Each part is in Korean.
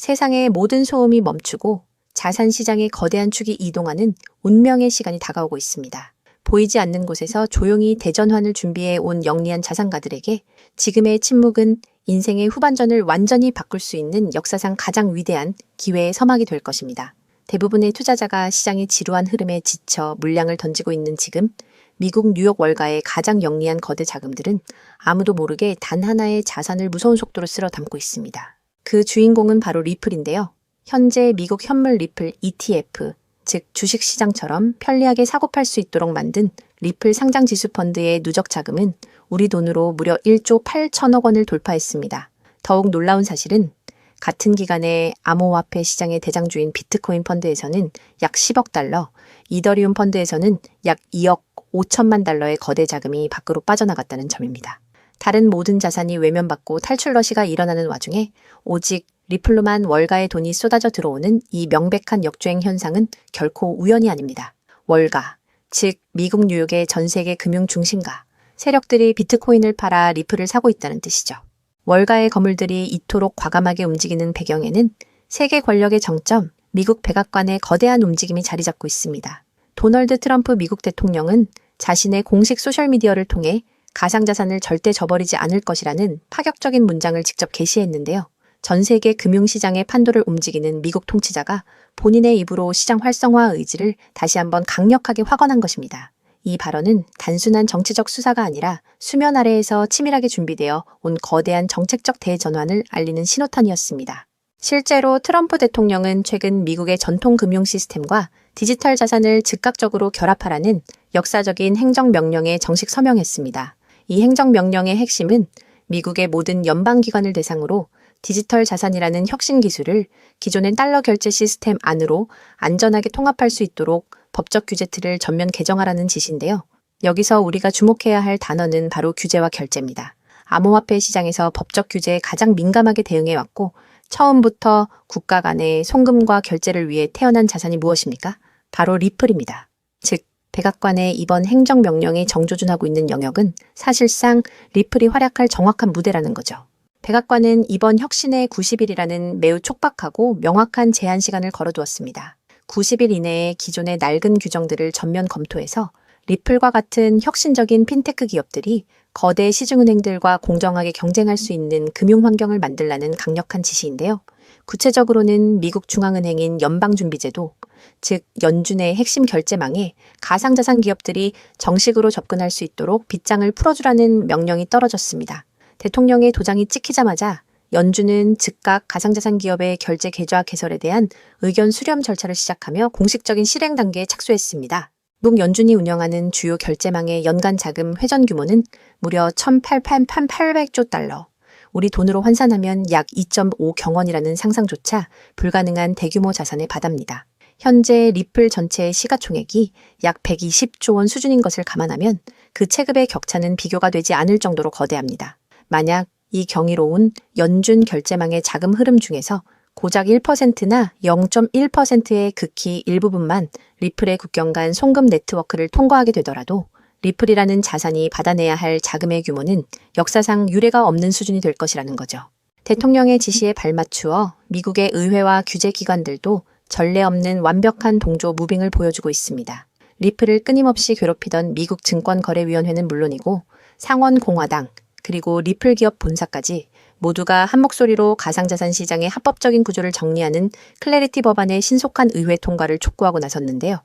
세상의 모든 소음이 멈추고 자산시장의 거대한 축이 이동하는 운명의 시간이 다가오고 있습니다. 보이지 않는 곳에서 조용히 대전환을 준비해 온 영리한 자산가들에게 지금의 침묵은 인생의 후반전을 완전히 바꿀 수 있는 역사상 가장 위대한 기회의 서막이 될 것입니다. 대부분의 투자자가 시장의 지루한 흐름에 지쳐 물량을 던지고 있는 지금, 미국 뉴욕 월가의 가장 영리한 거대 자금들은 아무도 모르게 단 하나의 자산을 무서운 속도로 쓸어 담고 있습니다. 그 주인공은 바로 리플인데요. 현재 미국 현물 리플 ETF, 즉 주식시장처럼 편리하게 사고팔 수 있도록 만든 리플 상장지수 펀드의 누적 자금은 우리 돈으로 무려 1조 8천억 원을 돌파했습니다. 더욱 놀라운 사실은 같은 기간에 암호화폐 시장의 대장주인 비트코인 펀드에서는 약 10억 달러, 이더리움 펀드에서는 약 2억 5천만 달러의 거대 자금이 밖으로 빠져나갔다는 점입니다. 다른 모든 자산이 외면받고 탈출 러시가 일어나는 와중에 오직 리플로만 월가의 돈이 쏟아져 들어오는 이 명백한 역주행 현상은 결코 우연이 아닙니다. 월가, 즉 미국 뉴욕의 전 세계 금융 중심가, 세력들이 비트코인을 팔아 리플을 사고 있다는 뜻이죠. 월가의 거물들이 이토록 과감하게 움직이는 배경에는 세계 권력의 정점, 미국 백악관의 거대한 움직임이 자리 잡고 있습니다. 도널드 트럼프 미국 대통령은 자신의 공식 소셜미디어를 통해 가상자산을 절대 저버리지 않을 것이라는 파격적인 문장을 직접 게시했는데요. 전 세계 금융시장의 판도를 움직이는 미국 통치자가 본인의 입으로 시장 활성화 의지를 다시 한번 강력하게 확언한 것입니다. 이 발언은 단순한 정치적 수사가 아니라 수면 아래에서 치밀하게 준비되어 온 거대한 정책적 대전환을 알리는 신호탄이었습니다. 실제로 트럼프 대통령은 최근 미국의 전통 금융 시스템과 디지털 자산을 즉각적으로 결합하라는 역사적인 행정명령에 정식 서명했습니다. 이 행정명령의 핵심은 미국의 모든 연방기관을 대상으로 디지털 자산이라는 혁신 기술을 기존의 달러 결제 시스템 안으로 안전하게 통합할 수 있도록 법적 규제 틀을 전면 개정하라는 지시인데요. 여기서 우리가 주목해야 할 단어는 바로 규제와 결제입니다. 암호화폐 시장에서 법적 규제에 가장 민감하게 대응해왔고 처음부터 국가 간의 송금과 결제를 위해 태어난 자산이 무엇입니까? 바로 리플입니다. 즉, 백악관의 이번 행정명령에 정조준하고 있는 영역은 사실상 리플이 활약할 정확한 무대라는 거죠. 백악관은 이번 혁신의 90일이라는 매우 촉박하고 명확한 제한 시간을 걸어두었습니다. 90일 이내에 기존의 낡은 규정들을 전면 검토해서 리플과 같은 혁신적인 핀테크 기업들이 거대 시중은행들과 공정하게 경쟁할 수 있는 금융 환경을 만들라는 강력한 지시인데요. 구체적으로는 미국 중앙은행인 연방준비제도, 즉 연준의 핵심 결제망에 가상자산 기업들이 정식으로 접근할 수 있도록 빗장을 풀어주라는 명령이 떨어졌습니다. 대통령의 도장이 찍히자마자 연준은 즉각 가상자산 기업의 결제 계좌 개설에 대한 의견 수렴 절차를 시작하며 공식적인 실행 단계에 착수했습니다. 미국 연준이 운영하는 주요 결제망의 연간 자금 회전 규모는 무려 1,800조 달러, 우리 돈으로 환산하면 약 2.5 경원이라는 상상조차 불가능한 대규모 자산에 바답니다. 현재 리플 전체의 시가총액이 약 120조 원 수준인 것을 감안하면 그 체급의 격차는 비교가 되지 않을 정도로 거대합니다. 만약 이 경이로운 연준 결제망의 자금 흐름 중에서 고작 1%나 0.1%의 극히 일부분만 리플의 국경 간 송금 네트워크를 통과하게 되더라도 리플이라는 자산이 받아내야 할 자금의 규모는 역사상 유례가 없는 수준이 될 것이라는 거죠. 대통령의 지시에 발맞추어 미국의 의회와 규제기관들도 전례 없는 완벽한 동조 무빙을 보여주고 있습니다. 리플을 끊임없이 괴롭히던 미국 증권거래위원회는 물론이고 상원공화당, 그리고 리플 기업 본사까지 모두가 한 목소리로 가상자산 시장의 합법적인 구조를 정리하는 클래리티 법안의 신속한 의회 통과를 촉구하고 나섰는데요.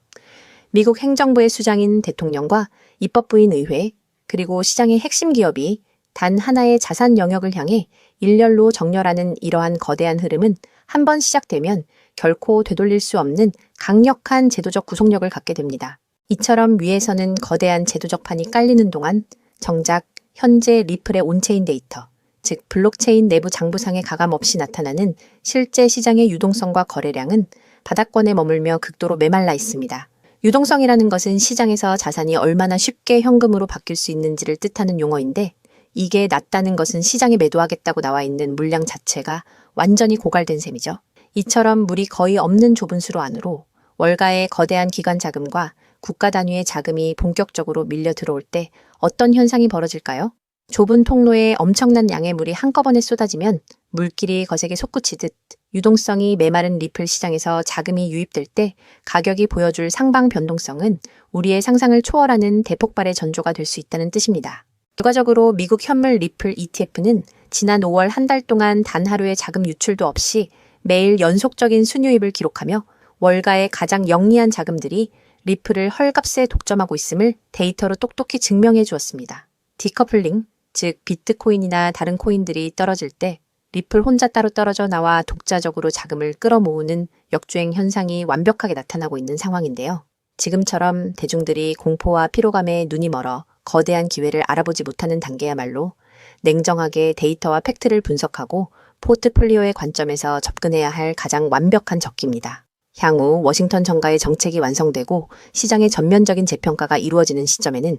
미국 행정부의 수장인 대통령과 입법부인 의회, 그리고 시장의 핵심 기업이 단 하나의 자산 영역을 향해 일렬로 정렬하는 이러한 거대한 흐름은 한 번 시작되면 결코 되돌릴 수 없는 강력한 제도적 구속력을 갖게 됩니다. 이처럼 위에서는 거대한 제도적 판이 깔리는 동안 정작 현재 리플의 온체인 데이터, 즉 블록체인 내부 장부상에 가감 없이 나타나는 실제 시장의 유동성과 거래량은 바닥권에 머물며 극도로 메말라 있습니다. 유동성이라는 것은 시장에서 자산이 얼마나 쉽게 현금으로 바뀔 수 있는지를 뜻하는 용어인데 이게 낮다는 것은 시장에 매도하겠다고 나와 있는 물량 자체가 완전히 고갈된 셈이죠. 이처럼 물이 거의 없는 좁은 수로 안으로 월가의 거대한 기관 자금과 국가 단위의 자금이 본격적으로 밀려 들어올 때 어떤 현상이 벌어질까요? 좁은 통로에 엄청난 양의 물이 한꺼번에 쏟아지면 물길이 거세게 솟구치듯 유동성이 메마른 리플 시장에서 자금이 유입될 때 가격이 보여줄 상방 변동성은 우리의 상상을 초월하는 대폭발의 전조가 될 수 있다는 뜻입니다. 결과적으로 미국 현물 리플 ETF는 지난 5월 한 달 동안 단 하루의 자금 유출도 없이 매일 연속적인 순유입을 기록하며 월가의 가장 영리한 자금들이 리플을 헐값에 독점하고 있음을 데이터로 똑똑히 증명해 주었습니다. 디커플링, 즉 비트코인이나 다른 코인들이 떨어질 때 리플 혼자 따로 떨어져 나와 독자적으로 자금을 끌어모으는 역주행 현상이 완벽하게 나타나고 있는 상황인데요. 지금처럼 대중들이 공포와 피로감에 눈이 멀어 거대한 기회를 알아보지 못하는 단계야말로 냉정하게 데이터와 팩트를 분석하고 포트폴리오의 관점에서 접근해야 할 가장 완벽한 적기입니다. 향후 워싱턴 정가의 정책이 완성되고 시장의 전면적인 재평가가 이루어지는 시점에는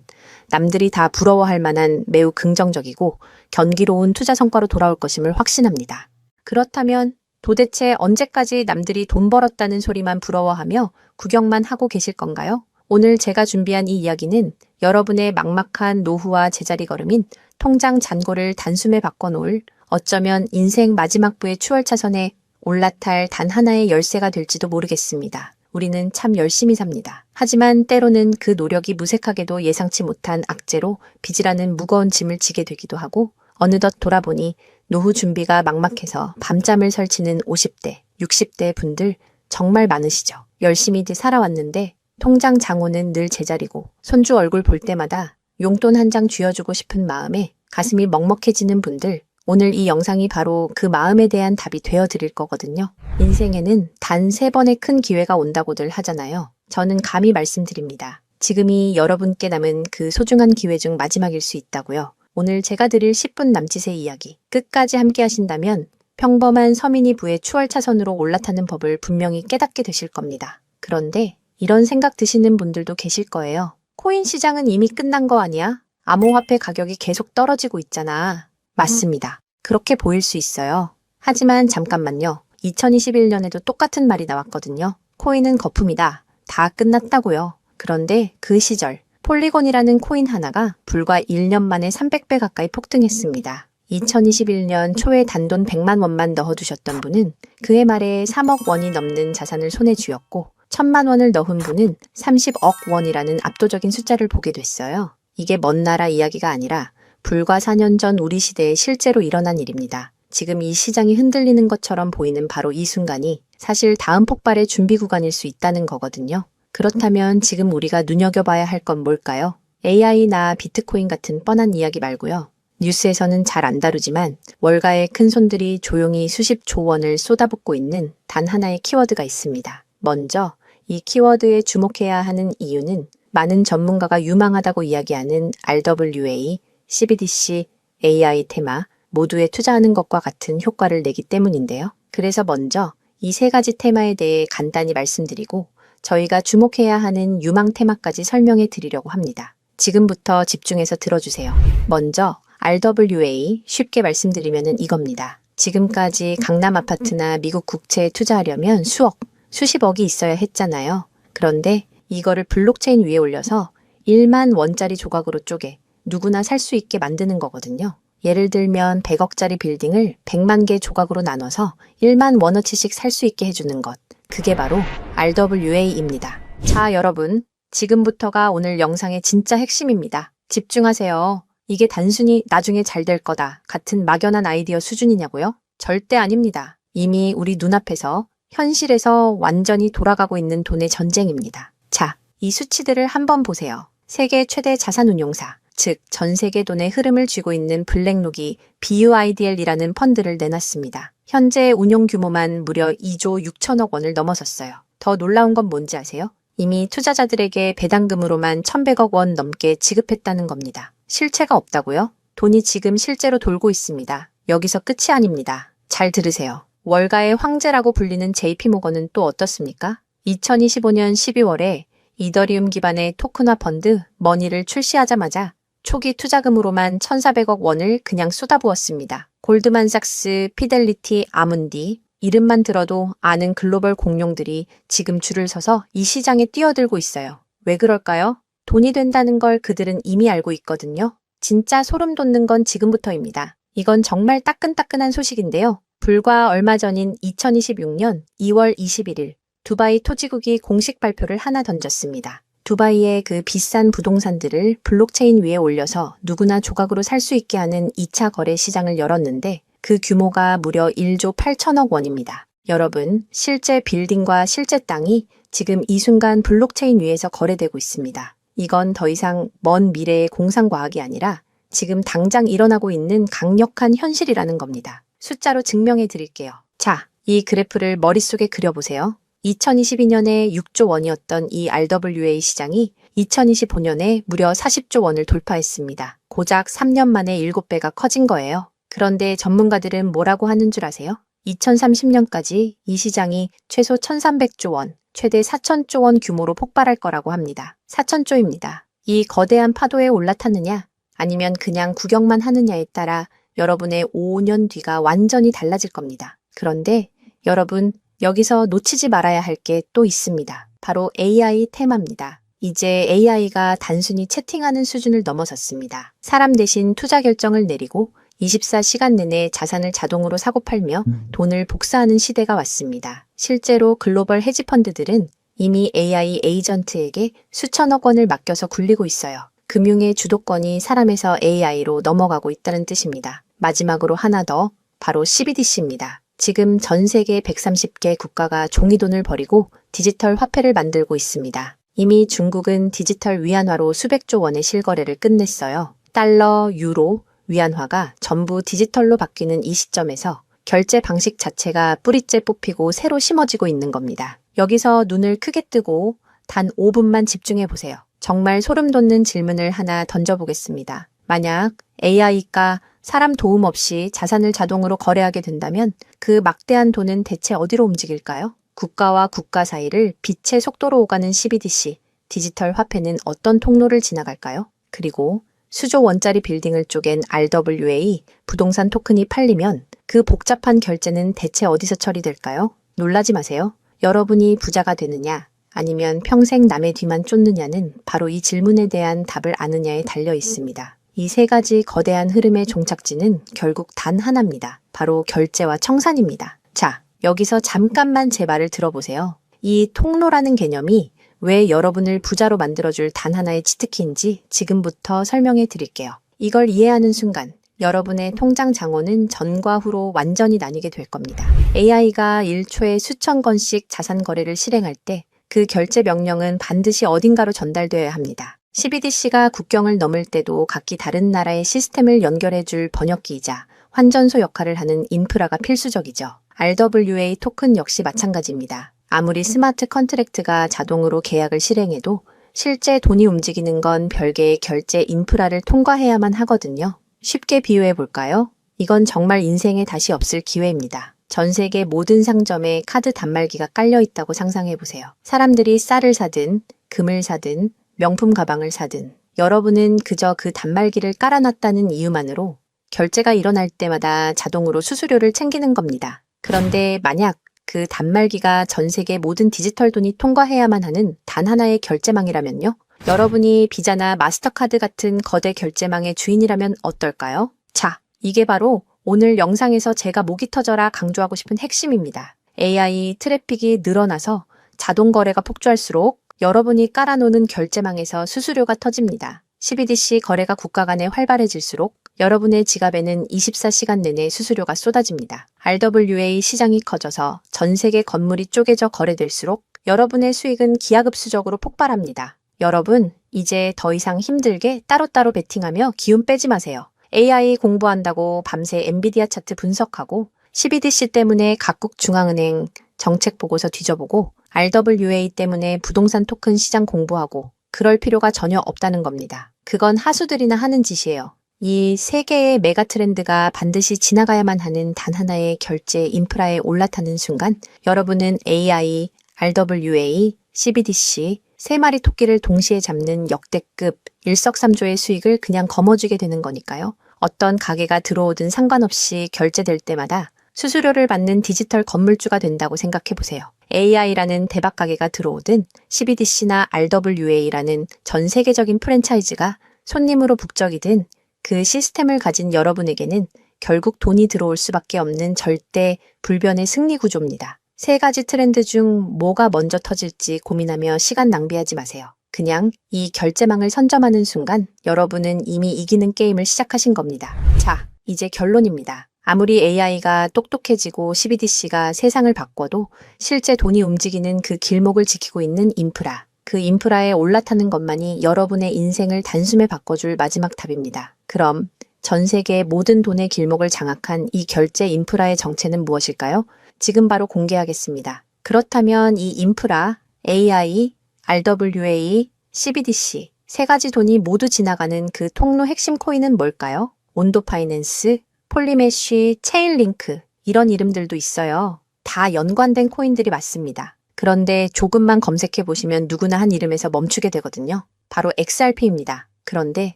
남들이 다 부러워할 만한 매우 긍정적이고 견기로운 투자 성과로 돌아올 것임을 확신합니다. 그렇다면 도대체 언제까지 남들이 돈 벌었다는 소리만 부러워하며 구경만 하고 계실 건가요? 오늘 제가 준비한 이 이야기는 여러분의 막막한 노후와 제자리 걸음인 통장 잔고를 단숨에 바꿔놓을 어쩌면 인생 마지막 부의 추월차선에 올라탈 단 하나의 열쇠가 될지도 모르겠습니다. 우리는 참 열심히 삽니다. 하지만 때로는 그 노력이 무색하게도 예상치 못한 악재로 빚이라는 무거운 짐을 지게 되기도 하고 어느덧 돌아보니 노후 준비가 막막해서 밤잠을 설치는 50대, 60대 분들 정말 많으시죠. 열심히들 살아왔는데 통장 잔고는 늘 제자리고 손주 얼굴 볼 때마다 용돈 한 장 쥐어주고 싶은 마음에 가슴이 먹먹해지는 분들, 오늘 이 영상이 바로 그 마음에 대한 답이 되어드릴 거거든요. 인생에는 단 3번의 큰 기회가 온다고들 하잖아요. 저는 감히 말씀드립니다. 지금이 여러분께 남은 그 소중한 기회 중 마지막일 수 있다고요. 오늘 제가 드릴 10분 남짓의 이야기, 끝까지 함께 하신다면 평범한 서민이 부의 추월차선으로 올라타는 법을 분명히 깨닫게 되실 겁니다. 그런데 이런 생각 드시는 분들도 계실 거예요. 코인 시장은 이미 끝난 거 아니야? 암호화폐 가격이 계속 떨어지고 있잖아. 맞습니다. 그렇게 보일 수 있어요. 하지만 잠깐만요. 2021년에도 똑같은 말이 나왔거든요. 코인은 거품이다. 다 끝났다고요. 그런데 그 시절 폴리곤이라는 코인 하나가 불과 1년 만에 300배 가까이 폭등했습니다. 2021년 초에 단돈 100만 원만 넣어두셨던 분은 그해 말에 3억 원이 넘는 자산을 손에 쥐었고 1000만 원을 넣은 분은 30억 원이라는 압도적인 숫자를 보게 됐어요. 이게 먼 나라 이야기가 아니라 불과 4년 전 우리 시대에 실제로 일어난 일입니다. 지금 이 시장이 흔들리는 것처럼 보이는 바로 이 순간이 사실 다음 폭발의 준비 구간일 수 있다는 거거든요. 그렇다면 지금 우리가 눈여겨봐야 할 건 뭘까요? AI나 비트코인 같은 뻔한 이야기 말고요. 뉴스에서는 잘 안 다루지만 월가의 큰 손들이 조용히 수십조 원을 쏟아붓고 있는 단 하나의 키워드가 있습니다. 먼저 이 키워드에 주목해야 하는 이유는 많은 전문가가 유망하다고 이야기하는 RWA, CBDC, AI 테마 모두에 투자하는 것과 같은 효과를 내기 때문인데요. 그래서 먼저 이 3가지 테마에 대해 간단히 말씀드리고 저희가 주목해야 하는 유망 테마까지 설명해 드리려고 합니다. 지금부터 집중해서 들어주세요. 먼저 RWA 쉽게 말씀드리면 이겁니다. 지금까지 강남 아파트나 미국 국채에 투자하려면 수억, 수십억이 있어야 했잖아요. 그런데 이거를 블록체인 위에 올려서 1만 원짜리 조각으로 쪼개 누구나 살 수 있게 만드는 거거든요. 예를 들면 100억짜리 빌딩을 100만 개 조각으로 나눠서 1만 원어치씩 살 수 있게 해주는 것. 그게 바로 RWA입니다. 자, 여러분. 지금부터가 오늘 영상의 진짜 핵심입니다. 집중하세요. 이게 단순히 나중에 잘 될 거다 같은 막연한 아이디어 수준이냐고요? 절대 아닙니다. 이미 우리 눈앞에서 현실에서 완전히 돌아가고 있는 돈의 전쟁입니다. 자, 이 수치들을 한번 보세요. 세계 최대 자산운용사, 즉 전 세계 돈의 흐름을 쥐고 있는 블랙록이 BUIDL이라는 펀드를 내놨습니다. 현재 운용 규모만 무려 2조 6천억 원을 넘어섰어요. 더 놀라운 건 뭔지 아세요? 이미 투자자들에게 배당금으로만 1,100억 원 넘게 지급했다는 겁니다. 실체가 없다고요? 돈이 지금 실제로 돌고 있습니다. 여기서 끝이 아닙니다. 잘 들으세요. 월가의 황제라고 불리는 JP모건은 또 어떻습니까? 2025년 12월에 이더리움 기반의 토큰화 펀드 머니를 출시하자마자 초기 투자금으로만 1,400억 원을 그냥 쏟아부었습니다. 골드만삭스, 피델리티, 아문디, 이름만 들어도 아는 글로벌 공룡들이 지금 줄을 서서 이 시장에 뛰어들고 있어요. 왜 그럴까요? 돈이 된다는 걸 그들은 이미 알고 있거든요. 진짜 소름 돋는 건 지금부터입니다. 이건 정말 따끈따끈한 소식인데요. 불과 얼마 전인 2026년 2월 21일 두바이 토지국이 공식 발표를 하나 던졌습니다. 두바이의 그 비싼 부동산들을 블록체인 위에 올려서 누구나 조각으로 살 수 있게 하는 2차 거래 시장을 열었는데 그 규모가 무려 1조 8천억 원입니다. 여러분, 실제 빌딩과 실제 땅이 지금 이 순간 블록체인 위에서 거래되고 있습니다. 이건 더 이상 먼 미래의 공상과학이 아니라 지금 당장 일어나고 있는 강력한 현실이라는 겁니다. 숫자로 증명해 드릴게요. 자, 이 그래프를 머릿속에 그려보세요. 2022년에 6조 원이었던 이 RWA 시장이 2025년에 무려 40조 원을 돌파했습니다. 고작 3년 만에 7배가 커진 거예요. 그런데 전문가들은 뭐라고 하는 줄 아세요? 2030년까지 이 시장이 최소 1,300조 원, 최대 4,000조 원 규모로 폭발할 거라고 합니다. 4,000조입니다. 이 거대한 파도에 올라탔느냐, 아니면 그냥 구경만 하느냐에 따라 여러분의 5년 뒤가 완전히 달라질 겁니다. 그런데 여러분, 여기서 놓치지 말아야 할 게 또 있습니다. 바로 AI 테마입니다. 이제 AI가 단순히 채팅하는 수준을 넘어섰습니다. 사람 대신 투자 결정을 내리고 24시간 내내 자산을 자동으로 사고 팔며 돈을 복사하는 시대가 왔습니다. 실제로 글로벌 헤지펀드들은 이미 AI 에이전트에게 수천억 원을 맡겨서 굴리고 있어요. 금융의 주도권이 사람에서 AI로 넘어가고 있다는 뜻입니다. 마지막으로 하나 더, 바로 CBDC입니다. 지금 전 세계 130개 국가가 종이돈을 버리고 디지털 화폐를 만들고 있습니다. 이미 중국은 디지털 위안화로 수백조 원의 실거래를 끝냈어요. 달러, 유로, 위안화가 전부 디지털로 바뀌는 이 시점에서 결제 방식 자체가 뿌리째 뽑히고 새로 심어지고 있는 겁니다. 여기서 눈을 크게 뜨고 단 5분만 집중해 보세요. 정말 소름 돋는 질문을 하나 던져보겠습니다. 만약 AI가 사람 도움 없이 자산을 자동으로 거래하게 된다면 그 막대한 돈은 대체 어디로 움직일까요? 국가와 국가 사이를 빛의 속도로 오가는 CBDC, 디지털 화폐는 어떤 통로를 지나갈까요? 그리고 수조 원짜리 빌딩을 쪼갠 RWA, 부동산 토큰이 팔리면 그 복잡한 결제는 대체 어디서 처리될까요? 놀라지 마세요. 여러분이 부자가 되느냐, 아니면 평생 남의 뒤만 쫓느냐는 바로 이 질문에 대한 답을 아느냐에 달려 있습니다. 이 세 가지 거대한 흐름의 종착지는 결국 단 하나입니다. 바로 결제와 청산입니다. 자, 여기서 잠깐만 제 말을 들어보세요. 이 통로라는 개념이 왜 여러분을 부자로 만들어줄 단 하나의 치트키인지 지금부터 설명해 드릴게요. 이걸 이해하는 순간 여러분의 통장 잔고는 전과 후로 완전히 나뉘게 될 겁니다. AI가 1초에 수천 건씩 자산 거래를 실행할 때 그 결제 명령은 반드시 어딘가로 전달되어야 합니다. CBDC가 국경을 넘을 때도 각기 다른 나라의 시스템을 연결해줄 번역기이자 환전소 역할을 하는 인프라가 필수적이죠. RWA 토큰 역시 마찬가지입니다. 아무리 스마트 컨트랙트가 자동으로 계약을 실행해도 실제 돈이 움직이는 건 별개의 결제 인프라를 통과해야만 하거든요. 쉽게 비유해 볼까요? 이건 정말 인생에 다시 없을 기회입니다. 전 세계 모든 상점에 카드 단말기가 깔려 있다고 상상해 보세요. 사람들이 쌀을 사든, 금을 사든, 명품 가방을 사든, 여러분은 그저 그 단말기를 깔아놨다는 이유만으로 결제가 일어날 때마다 자동으로 수수료를 챙기는 겁니다. 그런데 만약 그 단말기가 전 세계 모든 디지털 돈이 통과해야만 하는 단 하나의 결제망이라면요? 여러분이 비자나 마스터카드 같은 거대 결제망의 주인이라면 어떨까요? 자, 이게 바로 오늘 영상에서 제가 목이 터져라 강조하고 싶은 핵심입니다. AI 트래픽이 늘어나서 자동 거래가 폭주할수록 여러분이 깔아놓는 결제망에서 수수료가 터집니다. CBDC 거래가 국가 간에 활발해질수록 여러분의 지갑에는 24시간 내내 수수료가 쏟아집니다. RWA 시장이 커져서 전 세계 건물이 쪼개져 거래될수록 여러분의 수익은 기하급수적으로 폭발합니다. 여러분, 이제 더 이상 힘들게 따로따로 베팅하며 기운 빼지 마세요. AI 공부한다고 밤새 엔비디아 차트 분석하고 CBDC 때문에 각국 중앙은행 정책 보고서 뒤져보고 RWA 때문에 부동산 토큰 시장 공부하고 그럴 필요가 전혀 없다는 겁니다. 그건 하수들이나 하는 짓이에요. 이 세 개의 메가 트렌드가 반드시 지나가야만 하는 단 하나의 결제 인프라에 올라타는 순간 여러분은 AI, RWA, CBDC 세 마리 토끼를 동시에 잡는 역대급 일석삼조의 수익을 그냥 거머쥐게 되는 거니까요. 어떤 가게가 들어오든 상관없이 결제될 때마다 수수료를 받는 디지털 건물주가 된다고 생각해 보세요. AI라는 대박 가게가 들어오든 CBDC나 RWA라는 전 세계적인 프랜차이즈가 손님으로 북적이든 그 시스템을 가진 여러분에게는 결국 돈이 들어올 수밖에 없는 절대 불변의 승리 구조입니다. 세 가지 트렌드 중 뭐가 먼저 터질지 고민하며 시간 낭비하지 마세요. 그냥 이 결제망을 선점하는 순간 여러분은 이미 이기는 게임을 시작하신 겁니다. 자, 이제 결론입니다. 아무리 AI가 똑똑해지고 CBDC가 세상을 바꿔도 실제 돈이 움직이는 그 길목을 지키고 있는 인프라. 그 인프라에 올라타는 것만이 여러분의 인생을 단숨에 바꿔줄 마지막 탑입니다. 그럼 전 세계의 모든 돈의 길목을 장악한 이 결제 인프라의 정체는 무엇일까요? 지금 바로 공개하겠습니다. 그렇다면 이 인프라, AI, RWA, CBDC 세 가지 돈이 모두 지나가는 그 통로 핵심 코인은 뭘까요? 온도 파이낸스, 폴리메쉬, 체인링크 이런 이름들도 있어요. 다 연관된 코인들이 맞습니다. 그런데 조금만 검색해 보시면 누구나 한 이름에서 멈추게 되거든요. 바로 XRP입니다. 그런데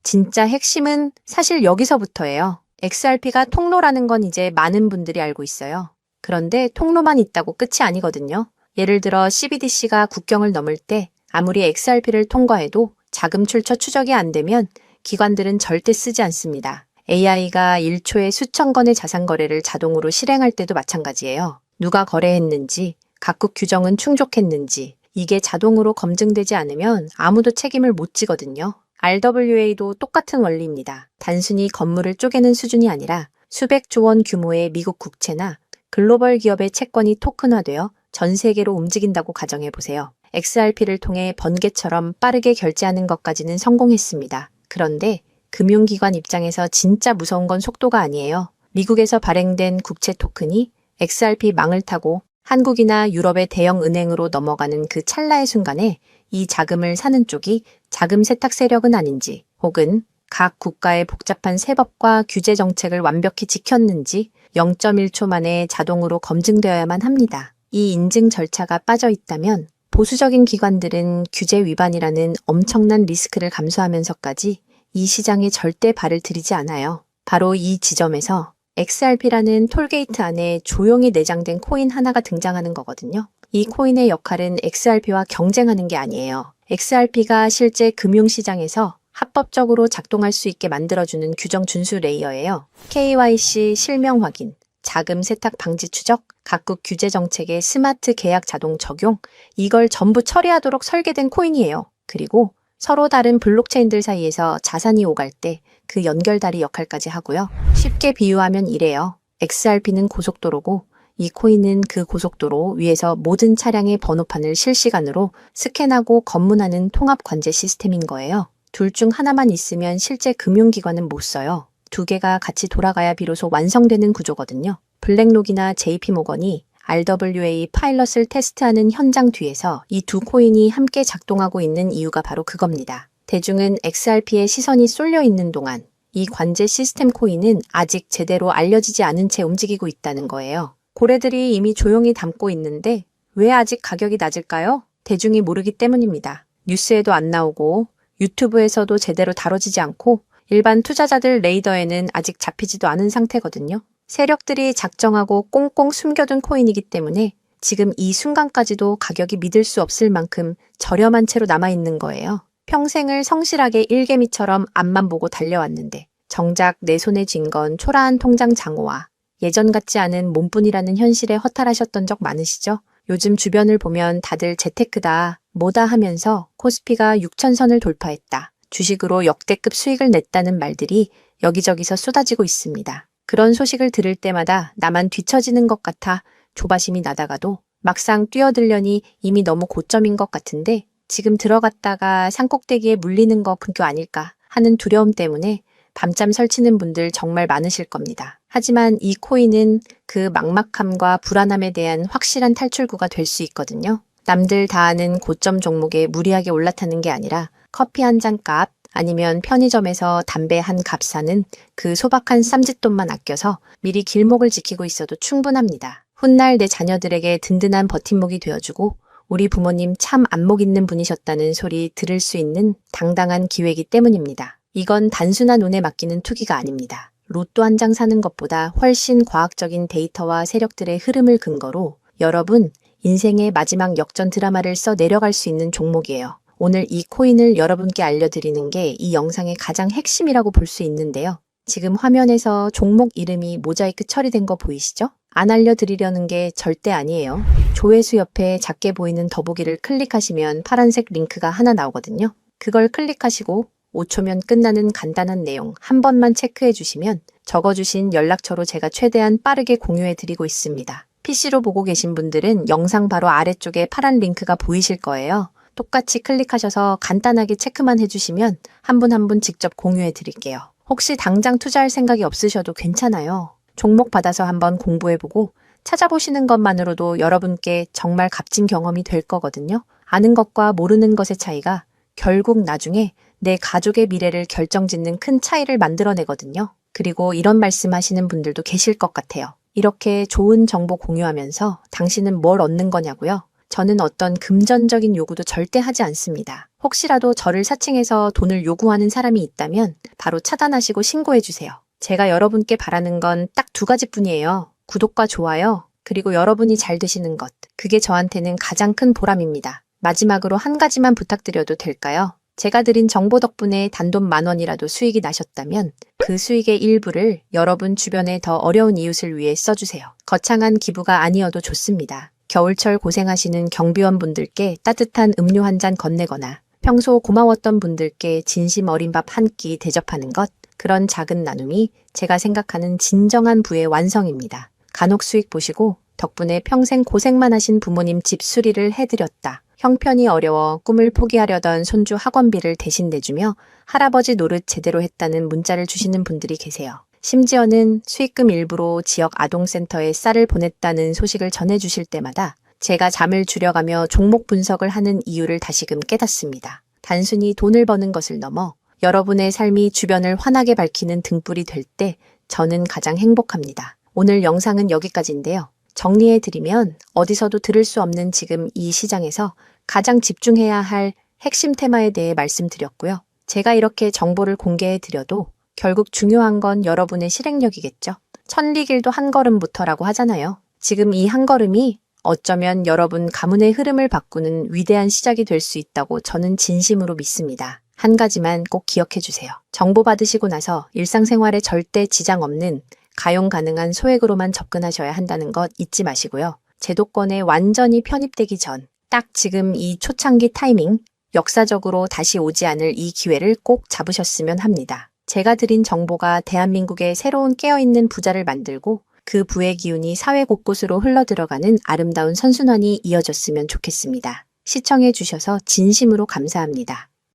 진짜 핵심은 사실 여기서부터예요. XRP가 통로라는 건 이제 많은 분들이 알고 있어요. 그런데 통로만 있다고 끝이 아니거든요. 예를 들어 CBDC가 국경을 넘을 때 아무리 XRP를 통과해도 자금 출처 추적이 안 되면 기관들은 절대 쓰지 않습니다. AI가 1초에 수천 건의 자산 거래를 자동으로 실행할 때도 마찬가지예요. 누가 거래했는지, 각국 규정은 충족했는지 이게 자동으로 검증되지 않으면 아무도 책임을 못 지거든요. RWA도 똑같은 원리입니다. 단순히 건물을 쪼개는 수준이 아니라 수백조 원 규모의 미국 국채나 글로벌 기업의 채권이 토큰화되어 전 세계로 움직인다고 가정해보세요. XRP를 통해 번개처럼 빠르게 결제하는 것까지는 성공했습니다. 그런데 금융기관 입장에서 진짜 무서운 건 속도가 아니에요. 미국에서 발행된 국채 토큰이 XRP 망을 타고 한국이나 유럽의 대형 은행으로 넘어가는 그 찰나의 순간에 이 자금을 사는 쪽이 자금 세탁 세력은 아닌지 혹은 각 국가의 복잡한 세법과 규제 정책을 완벽히 지켰는지 0.1초 만에 자동으로 검증되어야만 합니다. 이 인증 절차가 빠져 있다면 보수적인 기관들은 규제 위반이라는 엄청난 리스크를 감수하면서까지 이 시장에 절대 발을 들이지 않아요. 바로 이 지점에서 XRP라는 톨게이트 안에 조용히 내장된 코인 하나가 등장하는 거거든요. 이 코인의 역할은 XRP와 경쟁하는 게 아니에요. XRP가 실제 금융시장에서 합법적으로 작동할 수 있게 만들어주는 규정 준수 레이어예요. KYC 실명 확인, 자금 세탁 방지 추적, 각국 규제 정책의 스마트 계약 자동 적용, 이걸 전부 처리하도록 설계된 코인이에요. 그리고 서로 다른 블록체인들 사이에서 자산이 오갈 때 그 연결다리 역할까지 하고요. 쉽게 비유하면 이래요. XRP는 고속도로고 이 코인은 그 고속도로 위에서 모든 차량의 번호판을 실시간으로 스캔하고 검문하는 통합 관제 시스템인 거예요. 둘 중 하나만 있으면 실제 금융기관은 못 써요. 두 개가 같이 돌아가야 비로소 완성되는 구조거든요. 블랙록이나 JP모건이 RWA 파일럿을 테스트하는 현장 뒤에서 이 두 코인이 함께 작동하고 있는 이유가 바로 그겁니다. 대중은 XRP에 시선이 쏠려 있는 동안 이 관제 시스템 코인은 아직 제대로 알려지지 않은 채 움직이고 있다는 거예요. 고래들이 이미 조용히 담고 있는데 왜 아직 가격이 낮을까요? 대중이 모르기 때문입니다. 뉴스에도 안 나오고 유튜브에서도 제대로 다뤄지지 않고 일반 투자자들 레이더에는 아직 잡히지도 않은 상태거든요. 세력들이 작정하고 꽁꽁 숨겨둔 코인이기 때문에 지금 이 순간까지도 가격이 믿을 수 없을 만큼 저렴한 채로 남아있는 거예요. 평생을 성실하게 일개미처럼 앞만 보고 달려왔는데 정작 내 손에 쥔 건 초라한 통장 잔고와 예전 같지 않은 몸뿐이라는 현실에 허탈하셨던 적 많으시죠? 요즘 주변을 보면 다들 재테크다, 뭐다 하면서 코스피가 6,000선을 돌파했다, 주식으로 역대급 수익을 냈다는 말들이 여기저기서 쏟아지고 있습니다. 그런 소식을 들을 때마다 나만 뒤처지는 것 같아 조바심이 나다가도 막상 뛰어들려니 이미 너무 고점인 것 같은데 지금 들어갔다가 산꼭대기에 물리는 거 분교 아닐까 하는 두려움 때문에 밤잠 설치는 분들 정말 많으실 겁니다. 하지만 이 코인은 그 막막함과 불안함에 대한 확실한 탈출구가 될 수 있거든요. 남들 다 아는 고점 종목에 무리하게 올라타는 게 아니라 커피 한 잔 값 아니면 편의점에서 담배 한 값 사는 그 소박한 쌈짓돈만 아껴서 미리 길목을 지키고 있어도 충분합니다. 훗날 내 자녀들에게 든든한 버팀목이 되어주고 우리 부모님 참 안목 있는 분이셨다는 소리 들을 수 있는 당당한 기회이기 때문입니다. 이건 단순한 운에 맡기는 투기가 아닙니다. 로또 한 장 사는 것보다 훨씬 과학적인 데이터와 세력들의 흐름을 근거로 여러분 인생의 마지막 역전 드라마를 써 내려갈 수 있는 종목이에요. 오늘 이 코인을 여러분께 알려드리는 게 이 영상의 가장 핵심이라고 볼 수 있는데요. 지금 화면에서 종목 이름이 모자이크 처리된 거 보이시죠? 안 알려드리려는 게 절대 아니에요. 조회수 옆에 작게 보이는 더보기를 클릭하시면 파란색 링크가 하나 나오거든요. 그걸 클릭하시고 5초면 끝나는 간단한 내용 한 번만 체크해 주시면 적어주신 연락처로 제가 최대한 빠르게 공유해 드리고 있습니다. PC로 보고 계신 분들은 영상 바로 아래쪽에 파란 링크가 보이실 거예요. 똑같이 클릭하셔서 간단하게 체크만 해주시면 한 분 한 분 직접 공유해 드릴게요. 혹시 당장 투자할 생각이 없으셔도 괜찮아요. 종목 받아서 한번 공부해보고 찾아보시는 것만으로도 여러분께 정말 값진 경험이 될 거거든요. 아는 것과 모르는 것의 차이가 결국 나중에 내 가족의 미래를 결정짓는 큰 차이를 만들어내거든요. 그리고 이런 말씀 하시는 분들도 계실 것 같아요. 이렇게 좋은 정보 공유하면서 당신은 뭘 얻는 거냐고요? 저는 어떤 금전적인 요구도 절대 하지 않습니다. 혹시라도 저를 사칭해서 돈을 요구하는 사람이 있다면 바로 차단하시고 신고해 주세요. 제가 여러분께 바라는 건 딱 2가지뿐이에요. 구독과 좋아요, 그리고 여러분이 잘 되시는 것. 그게 저한테는 가장 큰 보람입니다. 마지막으로 한 가지만 부탁드려도 될까요? 제가 드린 정보 덕분에 단돈 10,000원이라도 수익이 나셨다면 그 수익의 일부를 여러분 주변에 더 어려운 이웃을 위해 써주세요. 거창한 기부가 아니어도 좋습니다. 겨울철 고생하시는 경비원분들께 따뜻한 음료 한 잔 건네거나 평소 고마웠던 분들께 진심 어린 밥 한 끼 대접하는 것, 그런 작은 나눔이 제가 생각하는 진정한 부의 완성입니다. 간혹 수익 보시고 덕분에 평생 고생만 하신 부모님 집 수리를 해드렸다. 형편이 어려워 꿈을 포기하려던 손주 학원비를 대신 내주며 할아버지 노릇 제대로 했다는 문자를 주시는 분들이 계세요. 심지어는 수익금 일부로 지역 아동센터에 쌀을 보냈다는 소식을 전해주실 때마다 제가 잠을 줄여가며 종목 분석을 하는 이유를 다시금 깨닫습니다. 단순히 돈을 버는 것을 넘어 여러분의 삶이 주변을 환하게 밝히는 등불이 될 때 저는 가장 행복합니다. 오늘 영상은 여기까지인데요. 정리해드리면 어디서도 들을 수 없는 지금 이 시장에서 가장 집중해야 할 핵심 테마에 대해 말씀드렸고요. 제가 이렇게 정보를 공개해드려도 결국 중요한 건 여러분의 실행력이겠죠. 천리길도 한 걸음부터라고 하잖아요. 지금 이 한 걸음이 어쩌면 여러분 가문의 흐름을 바꾸는 위대한 시작이 될 수 있다고 저는 진심으로 믿습니다. 한 가지만 꼭 기억해 주세요. 정보 받으시고 나서 일상생활에 절대 지장 없는 가용 가능한 소액으로만 접근하셔야 한다는 것 잊지 마시고요. 제도권에 완전히 편입되기 전, 딱 지금 이 초창기 타이밍, 역사적으로 다시 오지 않을 이 기회를 꼭 잡으셨으면 합니다. 제가 드린 정보가 대한민국의 새로운 깨어있는 부자를 만들고 그 부의 기운이 사회 곳곳으로 흘러들어가는 아름다운 선순환이 이어졌으면 좋겠습니다. 시청해 주셔서 진심으로 감사합니다.